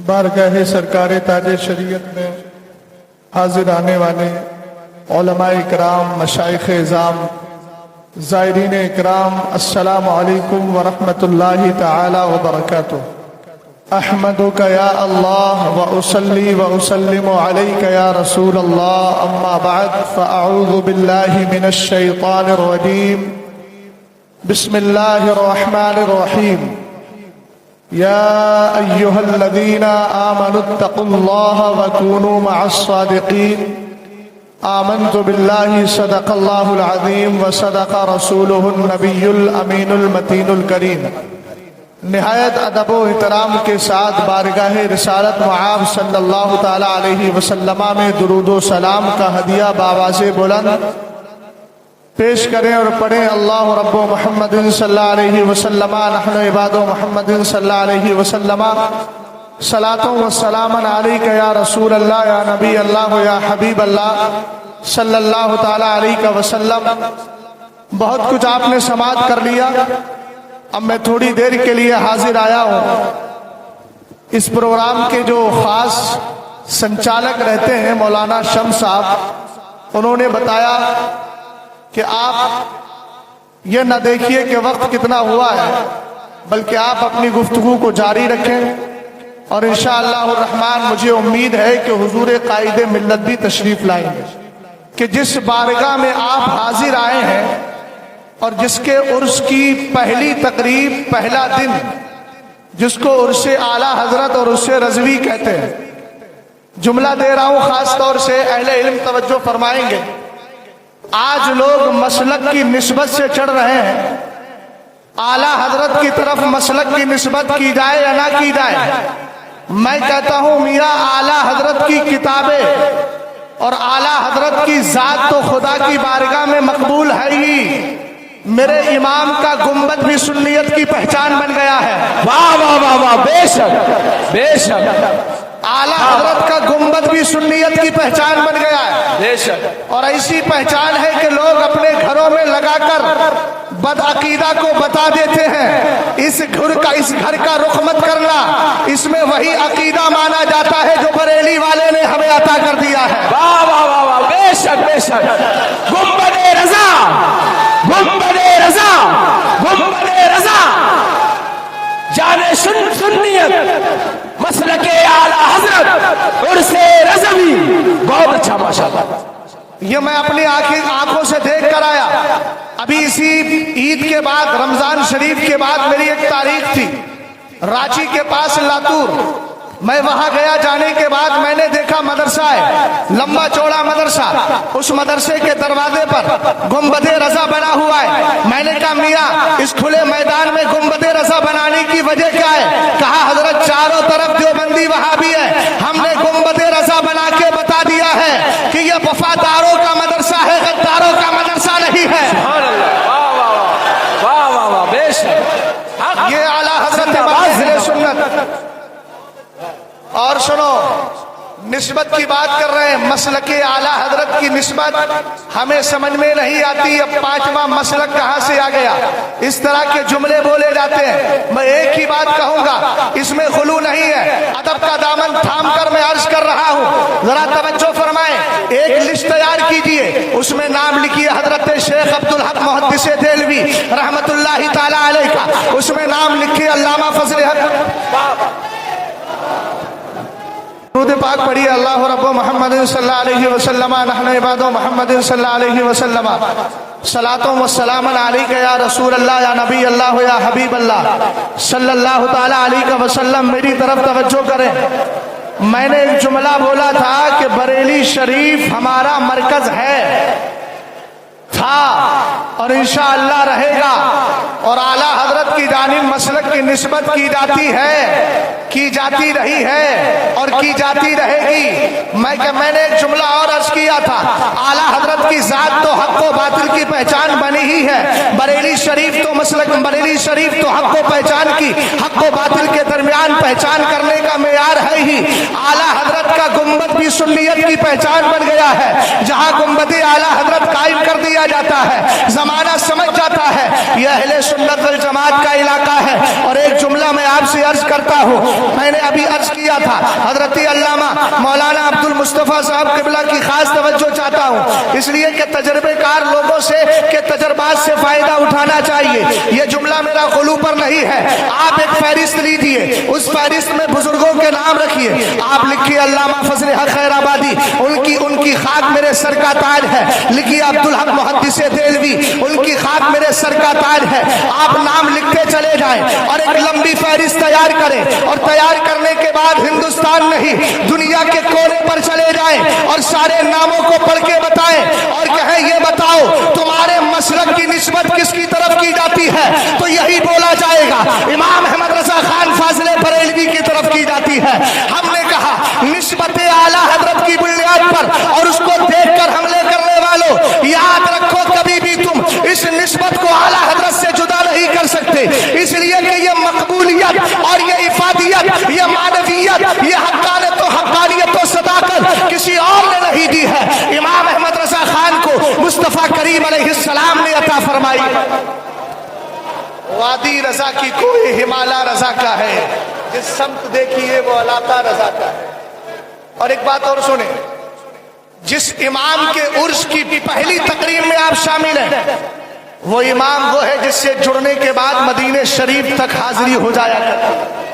बारगाह सरकार ताज शरीयत में हाजिर आने वाले उलमा इकराम, मशाइख इज़ाम, ज़ायरीन इकराम, अस्सलामु अलैकुम व रहमतुल्लाहि तआला व बरकातुहू। अहमदुका या अल्लाह व उसल्ली व उसल्लिमु अलैका या रसूल अल्लाह, अम्मा बअद फ़अऊज़ु बिल्लाहि मिनश शैतानिर रजीम। बिस्मिल्लाहिर रहमानिर रहीम। या अय्युहल्लज़ीना आमनुत्तक़ुल्लाहा व कूनू मअस्सादिक़ीन। आमन्तु बिल्लाहि सदक़ल्लाहुल अज़ीम व सदक़ रसूलुहुन नबियुल अमीनुल मतीनुल करीम। निहायत अदब व इहतराम के साथ बारगाह रिसालत मआब सल्लल्लाहु ताला अलैहि वसल्लम में दुरूद व सलाम का हदिया बावाज़े बुलंद पेश करें और पढ़ें। अल्लाह रब्बो मुहम्मदिन सल्लल्लाहु अलैहि वसल्लम नहनु इबादो मुहम्मदिन सल्लल्लाहु अलैहि वसल्लम सलातो व सलामन अलैका या रसूल अल्लाह या नबी अल्लाह या हबीब अल्लाह सल्लल्लाहु ताला अलैहि वसल्लम। बहुत कुछ आपने समाअत कर लिया, अब मैं थोड़ी देर के लिए हाजिर आया हूँ। इस प्रोग्राम के जो खास संचालक रहते हैं मौलाना शम्स साहब, उन्होंने बताया कि आप ये न देखिए कि वक्त कितना हुआ है, बल्कि आप अपनी गुफ्तगू को जारी रखें और इंशाअल्लाह रहमान मुझे उम्मीद है कि हुजूर कायदे मिल्लत भी तशरीफ लाएंगे कि जिस बारगाह में आप हाजिर आए हैं और जिसके उर्स की पहली तकरीब, पहला दिन, जिसको उर्स आला हजरत और उर्स रजवी कहते हैं। जुमला दे रहा हूं खास तौर से, अहले इल्म तवज्जो फरमाएंगे। आज लोग मसलक की निस्बत से चढ़ रहे हैं। आला हजरत की तरफ मसलक की निस्बत की जाए या ना की जाए, मैं कहता हूं मियां आला हजरत की किताबें और आला हजरत की जात तो खुदा की बारगाह में मकबूल है ही। मेरे इमाम का गुंबद भी सुन्नियत की पहचान बन गया है। वाह वाह वाह वाह, बेशक बेशक। आला हजरत का गुंबद भी सुन्नियत की पहचान बन गया है, बेशक। और ऐसी पहचान है कि लोग अपने घरों में लगाकर बदअकीदा को बता देते हैं, इस घर का रुख मत करना, इसमें वही अकीदा माना जाता है जो बरेली वाले ने हमें अता कर दिया है। वाह वाह वाह वाह, बेशक बेशक। गुंबदे रजा, गुंबदे रजा, गुंबदे रजा, जाने सुन्नियत, मसलके आला हजरत, उर्से रज़वी। बहुत अच्छा, माशाअल्लाह। ये मैं अपनी आंखों से देख कर आया। अभी इसी ईद के बाद, रमजान शरीफ के बाद मेरी एक तारीख थी रांची के पास लातूर। मैं वहां गया, जाने के बाद मैंने देखा मदरसा है, लंबा चौड़ा मदरसा। उस मदरसे के दरवाजे पर गुंबदे रजा बना हुआ है। मैंने कहा मियां, इस खुले मैदान में गुंबदे रजा बनाने की वजह क्या है? कहा हजरत चारों तरफ देवबंदी वहाबी है, हमने गुंबदे रजा बना के बता दिया है कि ये वफादारों का मदरसा है, गद्दारों का मदरसा नहीं है। वाह वाह वाह, बेशक। ये आला हजरत अहले सुन्नत। और सुनो, निस्बत की बात कर रहे हैं, मसलके आला हजरत की निस्बत हमें समझ में नहीं आती। अब पांचवा मसलक कहां से आ गया? इस तरह के जुमले बोले जाते हैं। मैं एक ही बात कहूंगा, इसमें खुलू नहीं है। अदब का दामन थाम कर मैं अर्ज कर रहा हूं, जरा तवज्जो फरमाएं। एक लिस्ट तैयार कीजिए, उसमें नाम लिखिए हजरत शेख अब्दुल हक मुहद्दिस देलवी रहमतुल्लाहि ताला अलैह का, उसमें नाम लिखिए अल्लामा फजल हक। दुरूद पाक पढ़िए। अल्लाह रब्बो मुहम्मदिन सल्लल्लाहु अलैहि वसल्लम नहनु इबादो मुहम्मदिन सल्लल्लाहु अलैहि वसल्लम सलातो व सलामन अलैका या रसूल अल्लाह या नबी अल्लाह या हबीब अल्लाह सल्लल्लाहु ताला अलैहि वसल्लम। मेरी तरफ तवज्जो करें। मैंने एक जुमला बोला था कि बरेली शरीफ हमारा मरकज है, था और इंशाअल्लाह रहेगा, और आला हजरत की जानिब मसलक की निस्बत की जाती है, की जाती रही है और की जाती रहेगी। मैंने एक जुमला और अर्ज किया था, आला हजरत की जात तो हक व बातिल की पहचान बनी ही है, बरेली शरीफ तो मसलक, बरेली शरीफ तो हक व पहचान की, हक व बातिल के दरमियान पहचान करने का मेयार है ही। आला हजरत का गुंबद भी सुन्नियत की पहचान बन गया है। जहां गुंबद आला हजरत कायम कर दिया जाता है, जमाना समझ जाता है यह अहले सुन्नत वल जमात का इलाका है। और एक जुमला मैं आपसे अर्ज करता हूँ, मैंने अभी अर्ज किया था, हजरत अल्लामा मौलाना अब्दुल मुस्तफा साहब किबला की खास तवज्जो चाहता हूँ, इसलिए कि तजर्बेकार लोगों से के तजर्बात से फायदा उठाना चाहिए। यह जुमला मेरा गुलू पर नहीं है। आप एक फहरिस्त लीजिए, उस फहरिस्त में बुजुर्गों के नाम रखिए। आप लिखिए अल्लामा फजल हक खैराबादी, उनकी खाक मेरे सर का ताज है। लिखिए अब्दुल हक मुहद्दिस देलवी, उनकी खाक मेरे सर का ताज है। आप नाम लिखते चले जाएं और एक लंबी फहरिस्त तैयार करें, और तैयार करने के बाद हिंदुस्तान नहीं दुनिया के कोने पर चले जाएं और सारे नामों को पढ़ के बताएं और कहें ये बताओ तुम्हारे मसलक की निस्बत किसकी तरफ की जाती है, तो यही बोला जाएगा इमाम अहमद रजा खान फाजिले बरेलवी की तरफ की जाती है। हमने कहा निस्बत आला हजरत की बुनियाद पर और उसको देखकर हमले करने वालों, याद रखो कभी भी तुम इस निस्बत को आला हजरत से जुदा नहीं कर सकते, इसलिए कि ये मकबूलियत और ये इफादियत, ये मानवियत, ये हक्कानियत और सदाकत किसी और ने नहीं दी है, इमाम अहमद रजा खान को मुस्तफा करीम अलैहिस्सलाम ने अता फरमाई। वादी रजा की कोई हिमालय रजा का है, जिस समत देखिए वो अलाका रजा का है। और एक बात और सुने, जिस इमाम के उर्स की पहली तकरीर में आप शामिल हैं, वो इमाम वो है जिससे जुड़ने के बाद मदीने शरीफ तक हाजिरी हो जाया करती।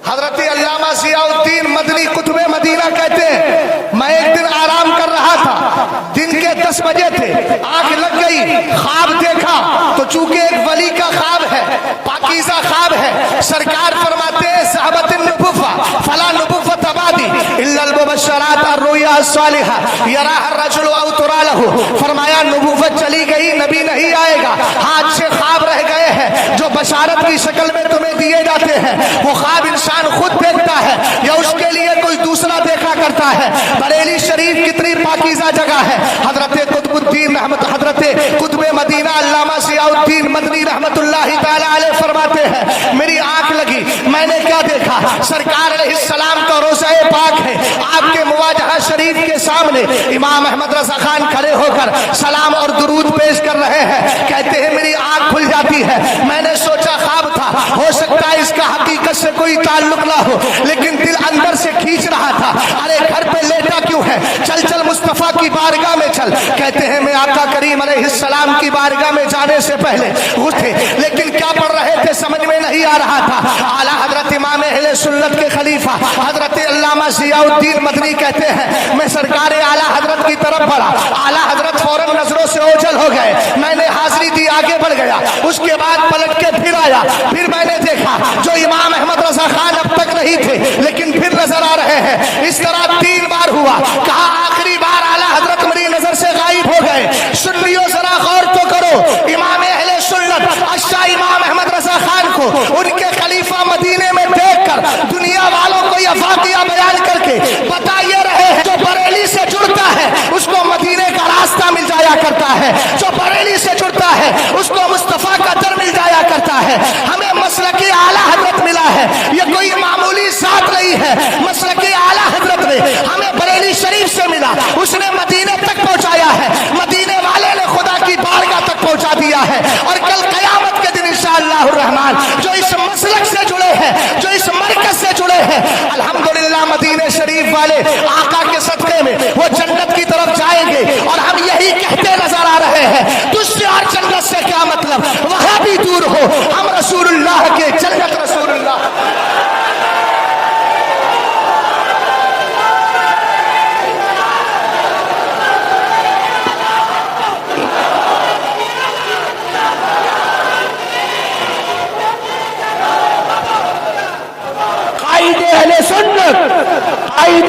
हजरत अल्लामा ज़ियाउद्दीन मदनी कुतुबे मदीना कहते हैं, मैं एक दिन आराम कर रहा था, दिन के 10 बजे थे, आंख लग गई, ख्वाब देखा, तो चूंकि एक वली का ख्वाब है, पाकीज़ा ख्वाब है, सरकार फरमाते हैं सहाबतिन नुबुव्वा फला नुबुव्वा तबादी इल्लल मुबश्शरात अर्रुया अस्सालिहा यराहा अर्रजुलु औ तुरा लहु, फरमाया नुबुव्वत चली गई, नबी नहीं आएगा, हाँ अच्छे ख्वाब रह गए हैं जो बशारत की शक्ल में तुम्हें दिए जाते हैं, वो ख्वाब इंसान खुद देखता है या उसके लिए कोई दूसरा देखा करता है। बरेली शरीफ कितनी पाकीज़ा जगह है। हजरत कुतुबुद्दीन हजरत कुतुबे मदीना अल्लामा ज़ियाउद्दीन मदनी रहमतुल्लाहि ताला अलैह फरमाते हैं, मेरी आंख लगी, मैंने क्या देखा, सरकार अलैहिस्सलाम का रोज़ा पाक है, आपके मुवाजहा शरीफ के सामने इमाम अहमद रजा खान खड़े होकर सलाम और दुरूद पेश कर रहे हैं। कहते हैं मेरी आंख खुल जाती है, मैंने सोचा ख्वाब था, हो सकता है इसका हकीकत से कोई ताल्लुक ना हो, लेकिन दिल अंदर से खींच रहा था, अरे घर पे लेटा क्यों है, चल चल मुस्तफा की बारगाह में चल। कहते हैं मैं आका करीम अलैहिस्सलाम की बारगाह में जाने से पहले उठे, लेकिन क्या पढ़ रहे थे समझ में नहीं आ रहा था। आला हजरत इमाम अहले सुन्नत के खलीफा हजरत अल्लामा ज़ियाउद्दीन मदनी कहते हैं, मैं सरकार आला हजरत की तरफ बढ़ा, आला हजरत फौरन नजरों से ओझल हो गए, मैंने हाजिरी दी, आगे बढ़ गया, उसके बाद पलट के फिर आया, फिर मैंने देखा जो इमाम अहमद रजा खान अब तक नहीं थे लेकिन फिर नजर आ रहे हैं। इस तरह 3 बार हुआ, कहा आखिरी बार आला हजरत मेरी नजर से गायब हो गए। सुन्नियों जरा गौर तो करो, इमाम अहले सुन्नत अशा इमाम अहमद रजा खान को उनके खलीफा मदीने में देखकर दुनिया वालों को यह वाक़िया बयान करके बता ये रहे हैं, जो बरेली से जुड़ता है उसको मदीने का रास्ता मिल जाया करता है, जो बरेली से जुड़ता है उसको मुस्तफा का दर मिल जाया करता है। हमें मसलक आला हजरत मिला है, ये कोई मामूली साथ नहीं है, मसलक आला हजरत ने हमें बरेली शरीफ से मिला, उसने मदीने तक पहुंचाया है, मदीने वाले ने खुदा की बारगाह तक पहुंचा दिया है। और कल कयामत के दिन इंशाअल्लाह रहमान जो इस मसलक से जुड़े हैं, जो इस मरकज से जुड़े हैं, अल्हम्दुलिल्लाह मदीने शरीफ वाले आका के सदके में वो जन्नत की तरफ जाएंगे। और हम यही कहते नजर आ रहे हैं, तुझसे और जन्नत से क्या मतलब, वहां भी दूर हो, हम रसूलुल्लाह के जन्नत रसूलुल्लाह।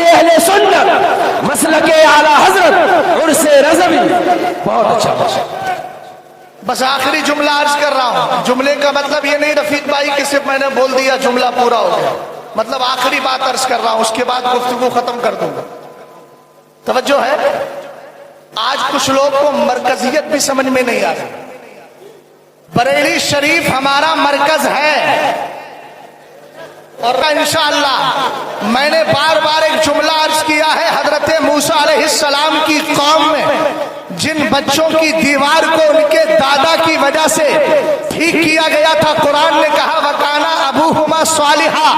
अहले सुन्नत मसलके आला हजरत उर्से रज़वी। बहुत अच्छा। बस आखिरी जुमला अर्ज कर रहा हूं, जुमले का मतलब ये नहीं रफीक भाई कि सिर्फ मैंने बोल दिया जुमला पूरा हो गया, मतलब आखिरी बात अर्ज कर रहा हूं, उसके बाद गुफ्तगू खत्म कर दूंगा। तवज्जो है, आज कुछ लोग को मरकजियत भी समझ में नहीं आ रही। बरेली शरीफ हमारा मरकज है और इंशाअल्लाह मैंने बार बार एक जुमला अर्ज موسیٰ علیہ السلام کی قوم میں جن بچوں کی دیوار کو ان کے دادا کی وجہ سے ٹھیک کیا گیا تھا، قرآن نے کہا وَكَانَ أَبُوهُمَا صَالِحًا،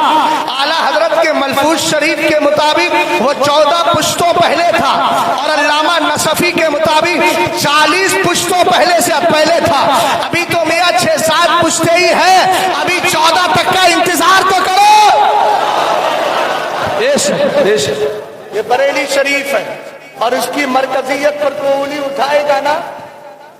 اعلیٰ حضرت کے ملفوظ شریف کے مطابق وہ 14 پشتوں پہلے تھا، اور علامہ نصفی کے مطابق 40 پشتوں پہلے تھا۔ ابھی تو میاں 6-7 پشتے ہی ہیں، ابھی 14 تک کا انتظار تو کرو۔ یہ بریلی شریف ہے اور اس کی مرکزیت پر تو انگلی اٹھائے گا نا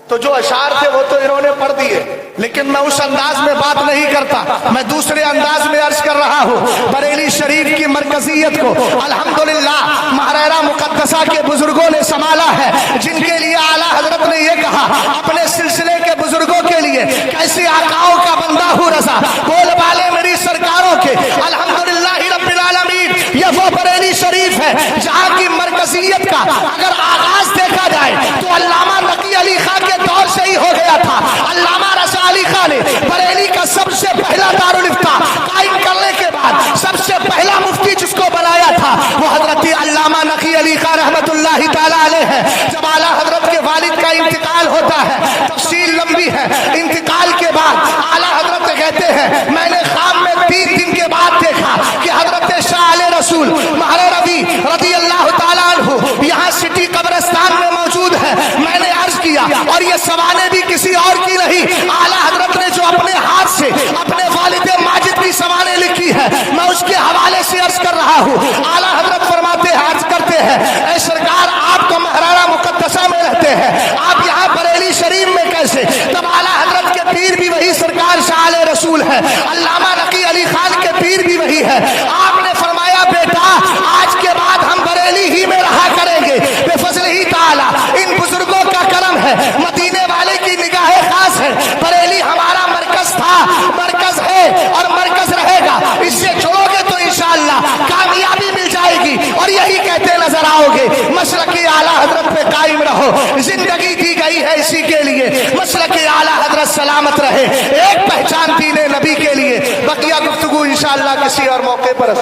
تو جو اشعار تھے وہ تو انہوں نے پڑھ دیے، لیکن میں اس انداز میں بات نہیں کرتا، میں دوسرے انداز میں عرض کر رہا ہوں۔ بریلی شریف کی مرکزیت کو الحمدللہ محررہ مقدسہ کے بزرگوں نے سنبھالا ہے، جن کے لیے اعلیٰ حضرت نے یہ کہا اپنے سلسلے کے بزرگوں کے لیے، کیسے آقاؤں کا بندہ ہوں رضا، بول بالے میری سرکاروں کے الحمدللہ رب العالمین۔ یہ وہ بریلی شریف ہے جہاں کی مرکزیت کا اگر آغاز دیکھا جائے تو علامہ نقی علی خان کے دور سے ہی ہو گیا تھا۔ علامہ رضا علی خان نے بریلی کا سب سے پہلا دارالفتہ قائم کرنے کے بعد سب سے پہلا مفتی جس کو بنایا تھا وہ حضرت علامہ نقی علی خان رحمت اللہ تعالی علیہ ہے۔ جب اعلیٰ حضرت کے والد کا انتقال ہوتا ہے، تفصیل لمبی ہے، انتقال کے بعد اعلیٰ حضرت کہتے ہیں میں نے خواب میں 3 دن کے بعد دیکھا کہ حضرت شاہ علیہ رسول مہر ربی رضی اللہ تعالیٰ عنہ یہاں سٹی قبرستان میں موجود ہے۔ میں نے عرض کیا اور یہ سوانح بھی کسی اور کی نہیں، اعلیٰ حضرت نے جو اپنے ہاتھ سے اپنے والد ماجد کی سوانح لکھی ہے میں اس کے حوالے سے عرض کر رہا ہوں۔ اعلیٰ حضرت فرماتے ہیں، عرض کرتے ہیں اے سرکار آپ تو محررہ مقدسہ میں رہتے ہیں، آپ یہاں بریلی شریف میں کیسے؟ تب اعلیٰ حضرت کے پیر بھی وہی سرکار شاہ علیہ رسول ہے، علامہ نقی علی خان کے پیر بھی وہی ہے۔ آپ نے فرمایا بیٹا آج کے بعد ہم بریلی ہی میں رہا کریں گے بے فضل ہی تعالیٰ، ان بزرگوں کا کرم ہے، مدینے والے کی نگاہ خاص ہے۔ بریلی ہمارا مرکز تھا، مرکز ہے اور مرکز رہے گا، اس سے چھوڑو گے تو انشاءاللہ کامیابی مل جائے گی اور یہی کہتے نظر آؤ گے۔ مسلک اعلیٰ حضرت پہ قائم رہو، زندگی دی گئی ہے اسی کے لیے، مسلک اعلیٰ حضرت سلامت رہے، ایک پہچان دین نبی کے لیے۔ بقیہ گفتگو انشاءاللہ کسی اور موقع پر۔